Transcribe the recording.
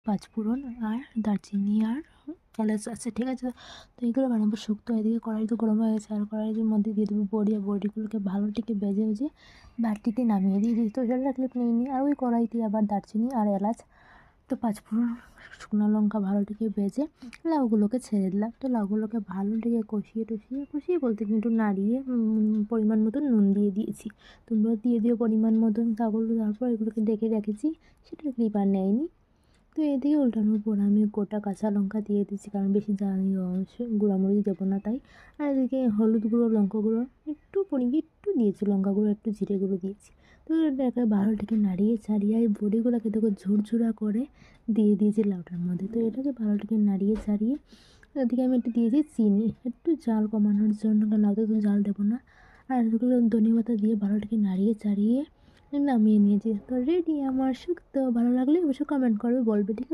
পাঁচফোড়ন আর দারচিনি আর এলাচ আছে, ঠিক আছে। তো এইগুলো বানাবো শুক্তো। এদিকে কড়াই তো গরম হয়ে গেছে, আর কড়াইয়ের মধ্যে দিয়ে দেবো বড়ি, আর বড়িগুলোকে ভালো টিকে ভেজে বাটিতে নামিয়ে দিয়ে দিই। তো সেটা ক্লিপ নিয়ে নিই। আর ওই কড়াইতে আবার দারচিনি আর এলাচ, তো পাঁচফোড়ন, শুকনো লঙ্কা ভালো টিকে ভেজে লাউগুলোকে ছেড়ে দিলাম। তো লাউগুলোকে ভালো টিকে কষিয়ে বলতে কি একটু নাড়িয়ে পরিমাণ মতন নুন দিয়ে দিয়েছি। তোমরা দিয়ে দিও পরিমাণ মতন। তারপর এগুলোকে ডেকে রেখেছি, সেটা ক্লিপ আর নেয়নি। তো এদিকে উল্টানোর পর আমি গোটা কাঁচা লঙ্কা দিয়ে দিচ্ছি, কারণ বেশি গুঁড়ামরিচ দেবো না তাই। আর এদিকে হলুদ গুঁড়ো, লঙ্কা গুঁড়ো একটু দিয়েছি, লঙ্কা গুঁড়ো একটু, জিরে গুঁড়ো দিয়েছি। তো এটাকে ভালো থেকে নাড়িয়ে ছাড়িয়ে এই বড়িগুলোকে দেখো ঝুরঝুরা করে দিয়ে দিয়েছি লাউটার মধ্যে। তো এটাকে ভালো থেকে নাড়িয়ে ছাড়িয়ে এদিকে আমি একটু দিয়েছি চিনি, একটু জাল কমানোর জন্য, কারণ লাউতে তো জাল দেবো না। আর এগুলো ধনে পাতা দিয়ে ভালো থেকে নাড়িয়ে ছাড়িয়ে নামিয়ে নিয়েছি। তো রেডি আমার শুক্তো। ভালো লাগলে অবশ্যই কমেন্ট করবে, বলবে, ঠিক আছে।